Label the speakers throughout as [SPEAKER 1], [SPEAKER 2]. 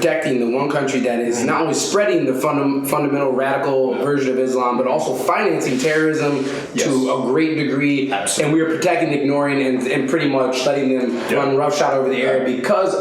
[SPEAKER 1] protecting the one country that is not only spreading the fundamental radical version of Islam, but also financing terrorism to a great degree.
[SPEAKER 2] Absolutely.
[SPEAKER 1] And we are protecting, ignoring, and pretty much letting them run roughshod over the area
[SPEAKER 2] because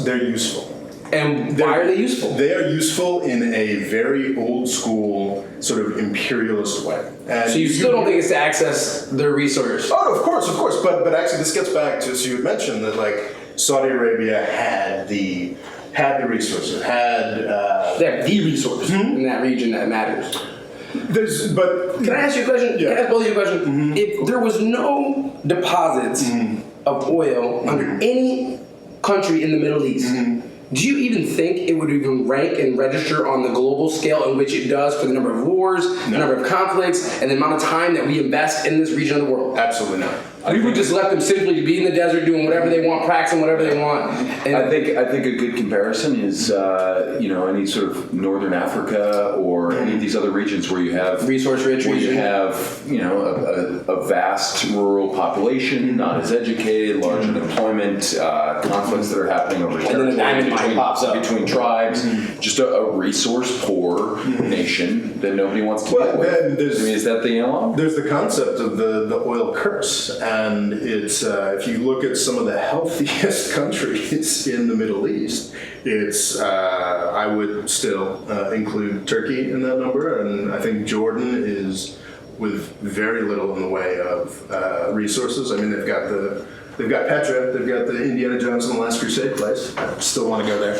[SPEAKER 2] they're useful.
[SPEAKER 1] And why are they useful?
[SPEAKER 2] They are useful in a very old school sort of imperialist way. And
[SPEAKER 1] so you still don't think it's to access their resources?
[SPEAKER 2] Oh, of course. But actually, this gets back to, so you had mentioned that like Saudi Arabia had the resources, they have the resources
[SPEAKER 1] in that region that matters.
[SPEAKER 2] Can
[SPEAKER 1] I ask you a question?
[SPEAKER 2] Yeah.
[SPEAKER 1] Can I ask both of you a question? If there was no deposits of oil under any country in the Middle East, do you even think it would even rank and register on the global scale in which it does for the number of wars, the number of conflicts, and the amount of time that we invest in this region of the world?
[SPEAKER 2] Absolutely not.
[SPEAKER 1] We would just let them simply be in the desert doing whatever they want, practicing whatever they want. And
[SPEAKER 3] I think a good comparison is any sort of northern Africa or any of these other regions where you have
[SPEAKER 1] resource-rich region.
[SPEAKER 3] You have a vast rural population, not as educated, large unemployment, conflicts that are happening over
[SPEAKER 1] and then a diamond mine pops up
[SPEAKER 3] between tribes, just a resource poor nation that nobody wants to deal with. Is that the analog?
[SPEAKER 2] There's the concept of the oil curse. And it's if you look at some of the healthiest countries in the Middle East, it's I would still include Turkey in that number, and I think Jordan is with very little in the way of resources. I mean, they've got Petra, they've got the Indiana Jones and the Last Crusade place. I still want to go there.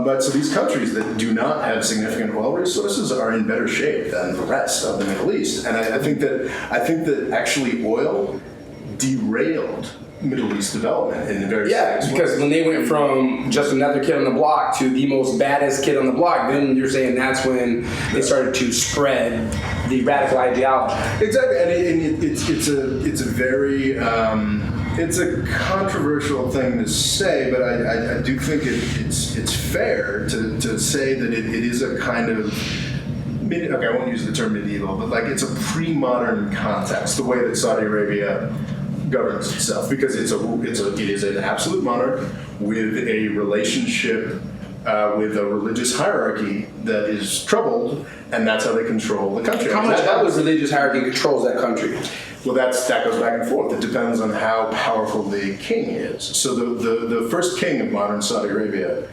[SPEAKER 2] But so these countries that do not have significant oil resources are in better shape than the rest of the Middle East. And I think that actually oil derailed Middle East development in the very
[SPEAKER 1] because when they went from just another kid on the block to the most baddest kid on the block, then you're saying that's when they started to spread the radical ideology.
[SPEAKER 2] Exactly, and it's a very it's a controversial thing to say, but I do think it's fair to say that it is a kind of okay, I won't use the term medieval, but like it's a pre-modern context, the way that Saudi Arabia governs itself, because it is an absolute monarch with a relationship with a religious hierarchy that is troubled, and that's how they control the country.
[SPEAKER 1] How much of the religious hierarchy controls that country?
[SPEAKER 2] Well, that goes back and forth. It depends on how powerful the king is. So the first king of modern Saudi Arabia,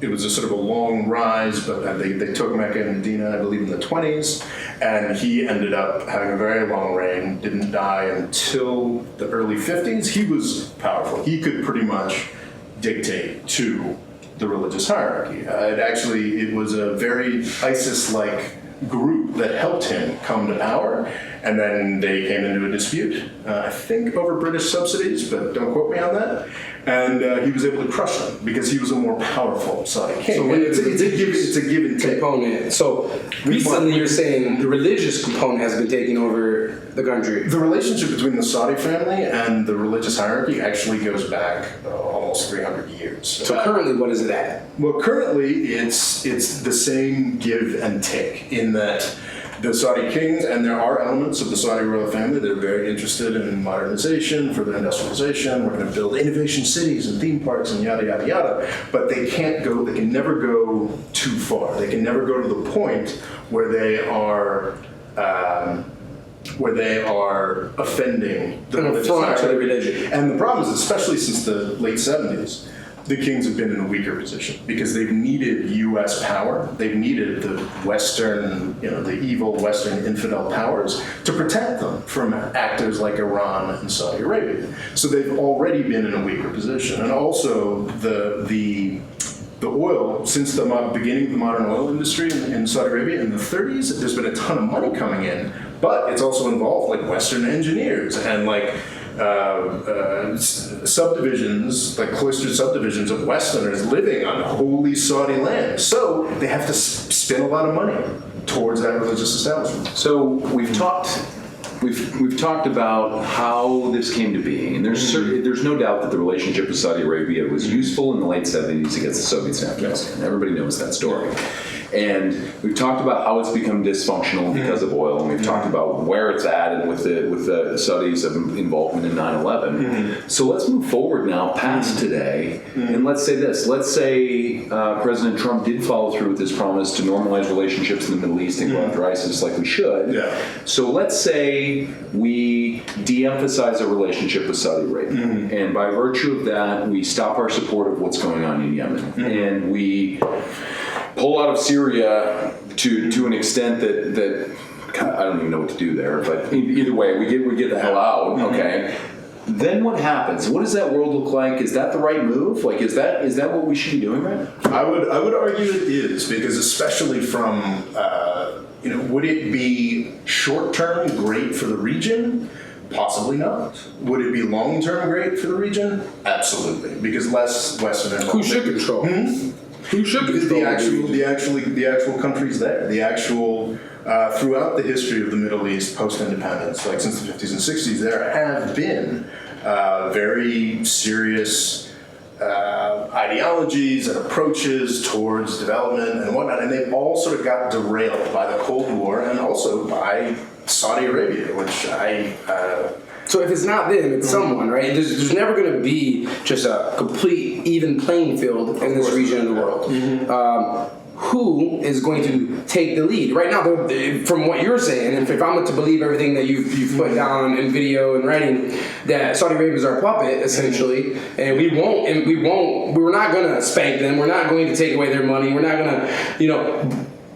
[SPEAKER 2] it was a sort of a long rise, but they took Mecca and Medina, I believe, in the 20s, and he ended up having a very long reign, didn't die until the early 50s. He was powerful. He could pretty much dictate to the religious hierarchy. It was a very ISIS-like group that helped him come to power, and then they came into a dispute, I think over British subsidies, but don't quote me on that. And he was able to crush them because he was a more powerful Saudi king. So it's a give and take
[SPEAKER 1] component. So recently you're saying the religious component has been taking over the country.
[SPEAKER 2] The relationship between the Saudi family and the religious hierarchy actually goes back almost 300 years.
[SPEAKER 1] So currently, what is it at?
[SPEAKER 2] Well, currently it's the same give and take in that the Saudi kings, and there are elements of the Saudi royal family that are very interested in modernization, further industrialization. We're going to build innovation cities and theme parks and yada, yada, yada. But they can never go too far. They can never go to the point where they are offending the religion. And the problem is, especially since the late 70s, the kings have been in a weaker position because they've needed U.S. power. They've needed the Western, the evil Western infidel powers to protect them from actors like Iran and Saudi Arabia. So they've already been in a weaker position. And also the oil, since the beginning of the modern oil industry in Saudi Arabia in the 30s, there's been a ton of money coming in, but it's also involved like Western engineers and like subdivisions, like cloistered subdivisions of Westerners living on holy Saudi land. So they have to spend a lot of money towards that religious establishment.
[SPEAKER 3] So we've talked about how this came to be, and there's no doubt that the relationship with Saudi Arabia was useful in the late 70s against the Soviets in Afghanistan. Everybody knows that story. And we've talked about how it's become dysfunctional because of oil, and we've talked about where it's at and with the Saudis' involvement in 9/11. So let's move forward now past today, and let's say this. Let's say President Trump did follow through with his promise to normalize relationships in the Middle East and go after ISIS like we should.
[SPEAKER 2] Yeah.
[SPEAKER 3] So let's say we de-emphasize our relationship with Saudi Arabia, and by virtue of that, we stop our support of what's going on in Yemen, and we pull out of Syria to an extent that God, I don't even know what to do there. But either way, we get the hell out. Okay. Then what happens? What does that world look like? Is that the right move? Like, is that what we should be doing right now?
[SPEAKER 2] I would argue it is, because especially from would it be short term great for the region? Possibly not. Would it be long term great for the region? Absolutely, because less Western involvement.
[SPEAKER 1] Who should control? Who should control
[SPEAKER 2] the actual countries there, the actual throughout the history of the Middle East post-independence, like since the 50s and 60s, there have been very serious ideologies and approaches towards development and whatnot, and they all sort of got derailed by the Cold War and also by Saudi Arabia, which
[SPEAKER 1] So if it's not them, it's someone, right? There's never going to be just a complete even playing field in this region of the world. Who is going to take the lead? Right now, from what you're saying, and if I'm to believe everything that you've put down in video and writing, that Saudi Arabia is our puppet, essentially, and we're not going to spank them. We're not going to take away their money. We're not going to,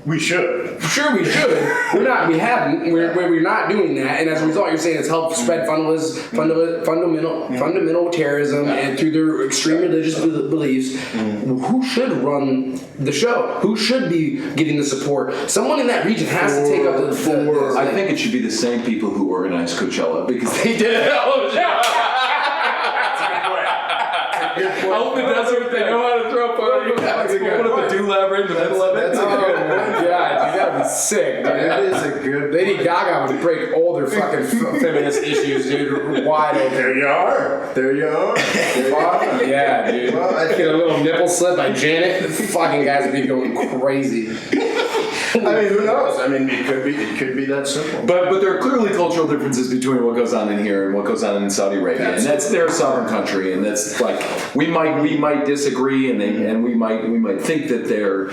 [SPEAKER 2] we should.
[SPEAKER 1] Sure, we should. We haven't. We're not doing that, and as a result, you're saying it's helped spread fundamental terrorism and through their extreme religious beliefs. Who should run the show? Who should be getting the support? Someone in that region has to take up the
[SPEAKER 3] I think it should be the same people who organized Coachella, because they did a hell of a job. Out in the desert, they know how to throw parties. Put up a do-lab right in the middle of it.
[SPEAKER 1] That's a good one. God, you gotta be sick, dude.
[SPEAKER 2] That is a good.
[SPEAKER 1] Lady Gaga would break all their fucking feminist issues, dude, wide open.
[SPEAKER 2] There you are.
[SPEAKER 1] Yeah, dude.
[SPEAKER 2] Well, I
[SPEAKER 1] Get a little nipple slip by Janet. The fucking guys would be going crazy.
[SPEAKER 2] I mean, who knows? I mean, it could be that simple.
[SPEAKER 3] But there are clearly cultural differences between what goes on in here and what goes on in Saudi Arabia, and that's their sovereign country, and that's like we might disagree, and we might think that their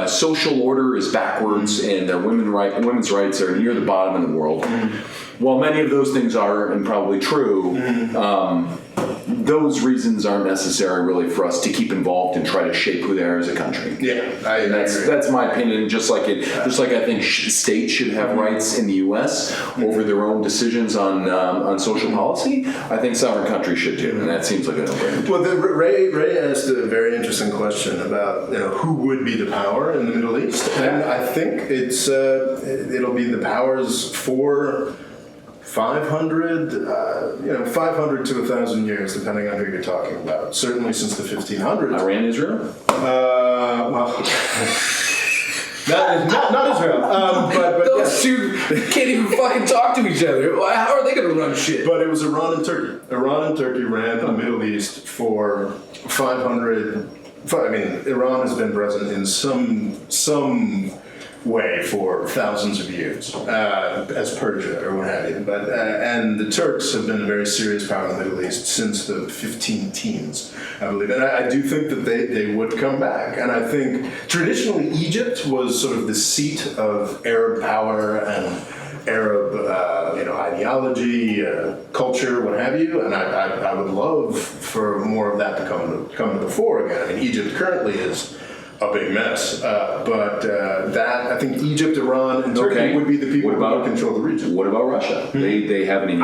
[SPEAKER 3] social order is backwards and their women's rights are near the bottom in the world. While many of those things are and probably true, those reasons aren't necessary really for us to keep involved and try to shape who they are as a country.
[SPEAKER 2] Yeah, I agree.
[SPEAKER 3] That's my opinion. Just like I think states should have rights in the U.S. over their own decisions on social policy, I think sovereign countries should too, and that seems like a no-brainer.
[SPEAKER 2] Well, Ray asked a very interesting question about who would be the power in the Middle East, and I think it'll be the powers for 500 to 1,000 years, depending on who you're talking about. Certainly since the 1500s.
[SPEAKER 3] Iran, Israel?
[SPEAKER 2] Well, not Israel. But
[SPEAKER 1] Those two can't even fucking talk to each other. How are they going to run shit?
[SPEAKER 2] But it was Iran and Turkey. Iran and Turkey ran the Middle East for 500. I mean, Iran has been present in some way for thousands of years, as Persia or what have you. But and the Turks have been a very serious power in the Middle East since the 15 teens, I believe. And I do think that they would come back. And I think traditionally Egypt was sort of the seat of Arab power and Arab, ideology, culture, what have you. And I would love for more of that to come to the fore again. I mean, Egypt currently is a big mess, but I think Egypt, Iran, and Turkey would be the people who would control the region.
[SPEAKER 3] What about Russia? They have an
[SPEAKER 1] They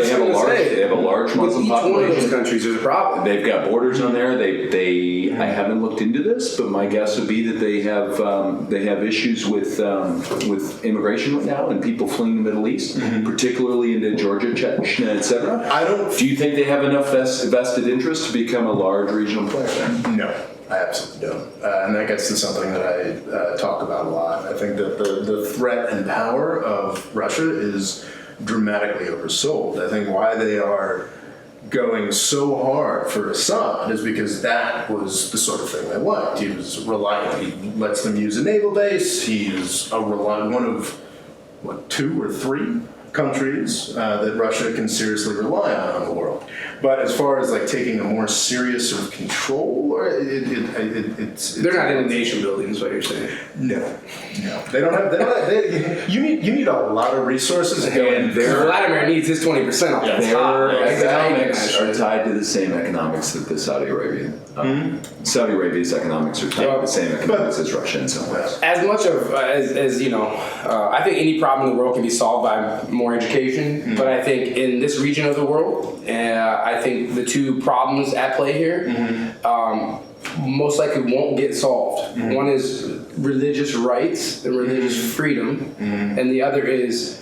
[SPEAKER 3] have a large Muslim
[SPEAKER 1] each
[SPEAKER 3] population.
[SPEAKER 1] one of those countries is a problem.
[SPEAKER 3] They've got borders on there. I haven't looked into this, but my guess would be that they have issues with immigration right now and people fleeing the Middle East, particularly into Georgia, Chechnya, etc. Do you think they have enough vested interest to become a large regional player there?
[SPEAKER 2] No. I absolutely don't. And that gets to something that I talk about a lot. I think that the threat and power of Russia is dramatically oversold. I think why they are going so hard for Assad is because that was the sort of thing they liked. He was reliant. He lets them use a naval base. He's one of, 2 or 3 countries that Russia can seriously rely on in the world. But as far as like taking a more serious sort of control, or it's
[SPEAKER 1] They're not in nation building, is what you're saying.
[SPEAKER 2] No. They don't have. You need a lot of resources,
[SPEAKER 3] And
[SPEAKER 1] Vladimir needs his 20% off the top.
[SPEAKER 3] their economics
[SPEAKER 1] Exactly.
[SPEAKER 3] are tied to the same economics that the Saudi Arabia. Saudi Arabia's economics are tied to the same economics as Russia in some ways.
[SPEAKER 1] As much of as you know, I think any problem in the world can be solved by more education. But I think in this region of the world, I think the 2 problems at play here most likely won't get solved. One is religious rights and religious freedom, and the other is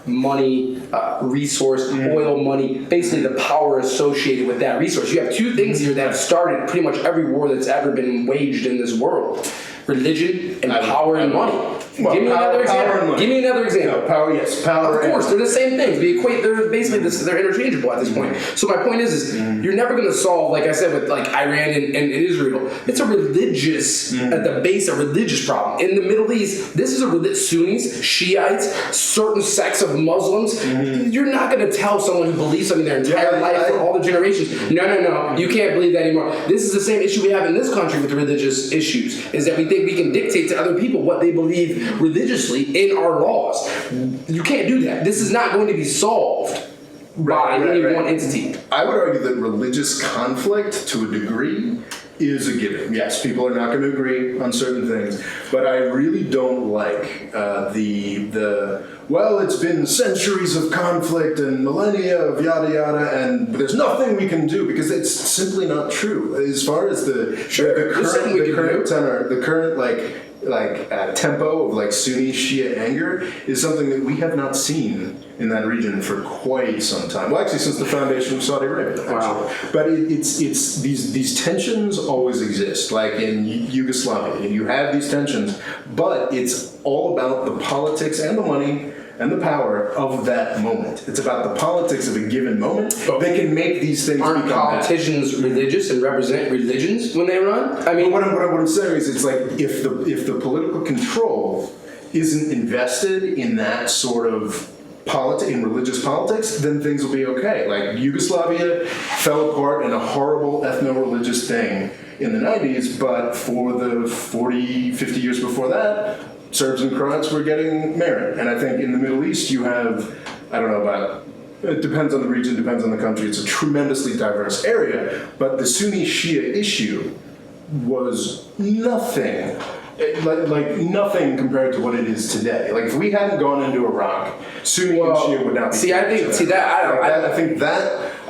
[SPEAKER 1] money, resource, oil money, basically the power associated with that resource. You have 2 things here that have started pretty much every war that's ever been waged in this world. Religion and power and money.
[SPEAKER 2] Well,
[SPEAKER 1] Give me another example. Give me another example.
[SPEAKER 2] Power, yes, power.
[SPEAKER 1] Of course, they're the same things. We equate. They're basically they're interchangeable at this point. So my point is you're never going to solve, like I said, with like Iran and Israel. It's a religious at the base, a religious problem. In the Middle East, this is a Sunnis, Shiites, certain sects of Muslims. You're not going to tell someone who believes something their entire life for all the generations. No, you can't believe that anymore. This is the same issue we have in this country with religious issues. Is that we think we can dictate to other people what they believe religiously in our laws. You can't do that. This is not going to be solved by any one entity.
[SPEAKER 2] I would argue that religious conflict, to a degree, is a given. Yes, people are not going to agree on certain things, but I really don't like well, it's been centuries of conflict and millennia of yada yada, and there's nothing we can do, because it's simply not true. As far as the current tempo of like Sunni-Shia anger is something that we have not seen in that region for quite some time. Well, actually, since the foundation of Saudi Arabia. Wow. But it's these tensions always exist, like in Yugoslavia. You have these tensions, but it's all about the politics and the money and the power of that moment. It's about the politics of a given moment. They can make these things
[SPEAKER 1] Aren't
[SPEAKER 2] become
[SPEAKER 1] politicians religious and represent religions when they run? I mean,
[SPEAKER 2] what I'm saying is, it's like if the political control isn't invested in that sort of in religious politics, then things will be okay. Like Yugoslavia fell apart in a horrible ethno-religious thing in the 90s, but for the 40, 50 years before that, Serbs and Croats were getting married. And I think in the Middle East you have, I don't know about, it depends on the region, depends on the country, it's a tremendously diverse area, but the Sunni-Shia issue was nothing, like nothing compared to what it is today. Like if we hadn't gone into Iraq, Sunni and Shia would not be.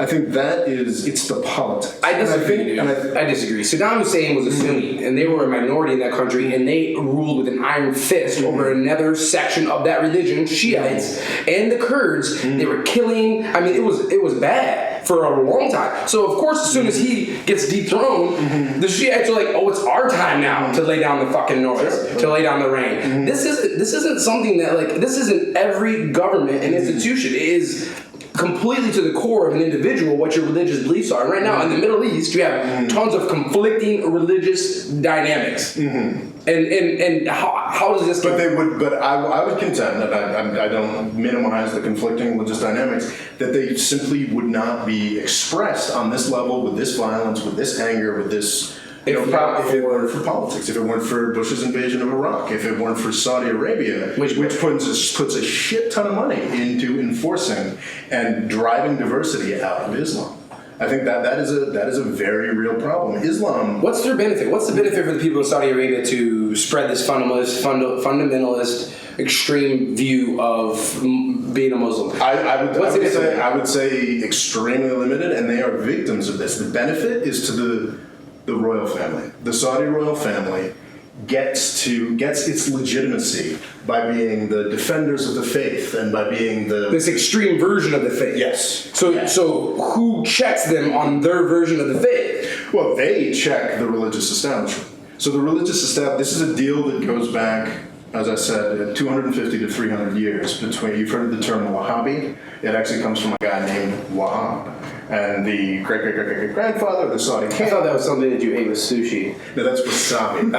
[SPEAKER 2] I think that is, it's the politics.
[SPEAKER 1] I disagree. I disagree. Saddam Hussein was a Sunni, and they were a minority in that country, and they ruled with an iron fist over another section of that religion, Shiites, and the Kurds. They were killing. I mean, it was bad for a long time. So of course, as soon as he gets dethroned, the Shiites are like, "Oh, it's our time now to lay down the fucking noise, to lay down the rain." This isn't something that this isn't every government and institution. It is completely to the core of an individual what your religious beliefs are. And right now in the Middle East, you have tons of conflicting religious dynamics. And how does this?
[SPEAKER 2] But I would contend that I don't minimize the conflicting religious dynamics, that they simply would not be expressed on this level, with this violence, with this anger, with this. If it weren't for politics, if it weren't for Bush's invasion of Iraq, if it weren't for Saudi Arabia, which puts a shit ton of money into enforcing and driving diversity out of Islam, I think that is a very real problem. Islam.
[SPEAKER 1] What's their benefit? What's the benefit for the people of Saudi Arabia to spread this fundamentalist, extreme view of being a Muslim?
[SPEAKER 2] I would say extremely limited, and they are victims of this. The benefit is to the royal family. The Saudi royal family gets its legitimacy by being the defenders of the faith and by being
[SPEAKER 1] this extreme version of the faith.
[SPEAKER 2] Yes.
[SPEAKER 1] So who checks them on their version of the faith?
[SPEAKER 2] Well, they check the religious establishment. So the religious establishment. This is a deal that goes back, as I said, 250 to 300 years between. You've heard of the term Wahhabi. It actually comes from a guy named Wahhab. And the great-great-great-great-grandfather of the Saudi
[SPEAKER 1] I
[SPEAKER 2] king.
[SPEAKER 1] thought that was something that you ate with sushi.
[SPEAKER 2] No, that's wasabi.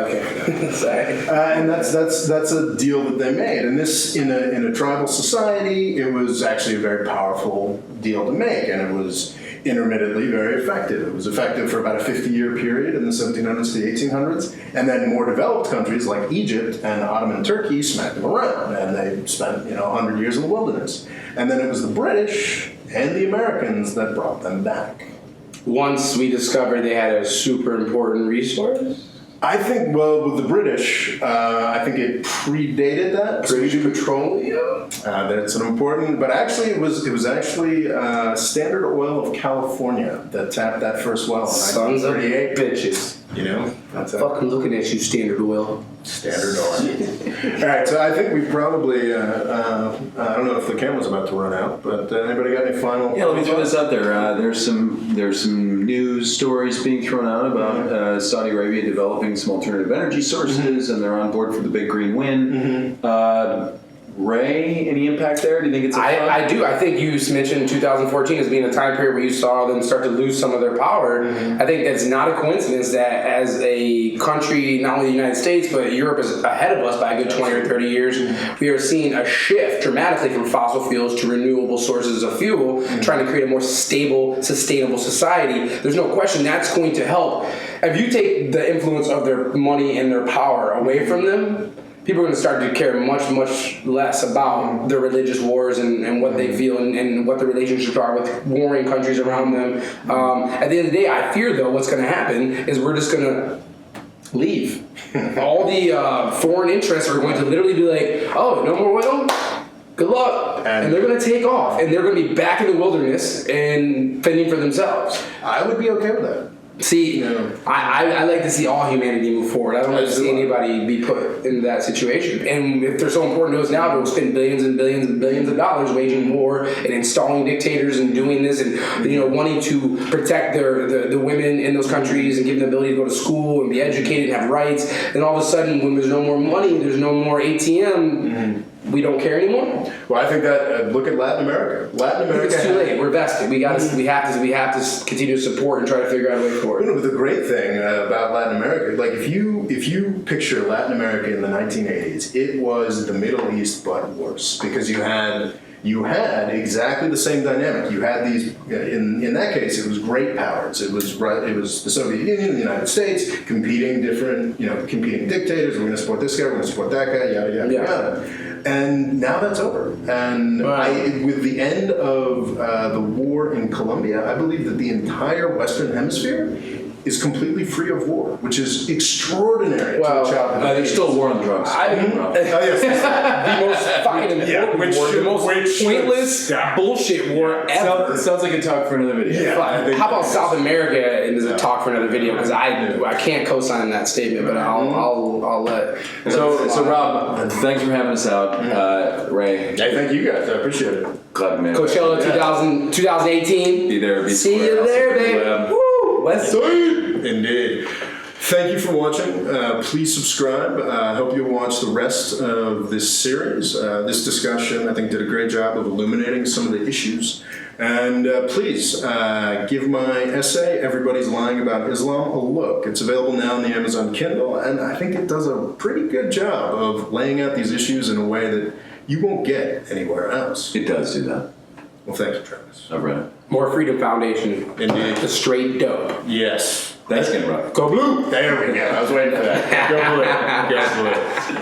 [SPEAKER 1] Okay. Sorry.
[SPEAKER 2] And that's a deal that they made. And this, in a tribal society, it was actually a very powerful deal to make, and it was intermittently very effective. It was effective for about a 50-year period in the 1700s to the 1800s, and then more developed countries like Egypt and Ottoman Turkey smacked them around, and they spent 100 years in the wilderness. And then it was the British and the Americans that brought them back.
[SPEAKER 1] Once we discovered they had a super important resource.
[SPEAKER 2] I think, well, with the British, I think it predated that.
[SPEAKER 1] British Petroleum?
[SPEAKER 2] That's an important, but actually it was actually Standard Oil of California that tapped that first well in
[SPEAKER 1] Sons of
[SPEAKER 2] 1938.
[SPEAKER 1] bitches.
[SPEAKER 2] That's
[SPEAKER 1] Fucking looking at you, Standard Oil.
[SPEAKER 2] Standard Oil. All right, so I think we probably, I don't know if the camera's about to run out, but anybody got any final?
[SPEAKER 3] Yeah, let me throw this out there. There's some news stories being thrown out about Saudi Arabia developing some alternative energy sources, and they're on board for the big green win. Ray, any impact there? Do you think it's
[SPEAKER 1] I do. I think you mentioned 2014 as being a time period where you saw them start to lose some of their power. I think that's not a coincidence that as a country, not only the United States, but Europe is ahead of us by a good 20 or 30 years, we are seeing a shift dramatically from fossil fuels to renewable sources of fuel, trying to create a more stable, sustainable society. There's no question that's going to help. If you take the influence of their money and their power away from them, people are going to start to care much, much less about their religious wars and what they feel and what the relationships are with warring countries around them. At the end of the day, I fear, though, what's going to happen is we're just going to leave. All the foreign interests are going to literally be like, oh, no more oil? Good luck. And they're going to take off. And they're going to be back in the wilderness and fending for themselves.
[SPEAKER 2] I would be okay with that.
[SPEAKER 1] See, I like to see all humanity move forward. I don't like to see anybody be put in that situation. And if they're so important to us now, they'll spend billions and billions and billions of dollars waging war and installing dictators and doing this and wanting to protect the women in those countries and give them the ability to go to school and be educated and have rights. And all of a sudden, when there's no more money, there's no more ATM. We don't care anymore.
[SPEAKER 2] Well, I think that look at Latin America. Latin America.
[SPEAKER 1] It's too late. We're vested. We have to continue to support and try to figure out a way forward.
[SPEAKER 2] But the great thing about Latin America, like if you picture Latin America in the 1980s, it was the Middle East but worse because you had exactly the same dynamic. You had these in that case it was great powers. It was the Soviet Union, the United States competing competing dictators. We're going to support this guy. We're going to support that guy. Yada yada yada. And now that's over. And with the end of the war in Colombia, I believe that the entire Western Hemisphere is completely free of war, which is extraordinary.
[SPEAKER 3] There's still a war on drugs.
[SPEAKER 1] The most fucking important war, the most pointless bullshit war ever.
[SPEAKER 3] Sounds like a talk for another video.
[SPEAKER 1] Yeah. How about South America is a talk for another video? Because I can't co-sign that statement, but I'll let.
[SPEAKER 3] So Rob, thanks for having us out. Ray,
[SPEAKER 2] I thank you guys. I appreciate it.
[SPEAKER 3] Glad to meet you.
[SPEAKER 1] Coachella 2018.
[SPEAKER 3] Be there.
[SPEAKER 1] See you there, babe. Woo! West Side.
[SPEAKER 2] Indeed. Thank you for watching. Please subscribe. I hope you'll watch the rest of this series. This discussion, I think, did a great job of illuminating some of the issues. And please give my essay, Everybody's Lying About Islam, a look. It's available now on the Amazon Kindle, and I think it does a pretty good job of laying out these issues in a way that you won't get anywhere else.
[SPEAKER 3] It does do that.
[SPEAKER 2] Well, thank you, Travis.
[SPEAKER 3] I've read it.
[SPEAKER 1] More Freedom Foundation.
[SPEAKER 2] Indeed.
[SPEAKER 1] The straight dope.
[SPEAKER 2] Yes.
[SPEAKER 3] Thanks again, Rob.
[SPEAKER 1] Go Blue.
[SPEAKER 2] There we go. I was waiting for that. Go Blue. Go Blue.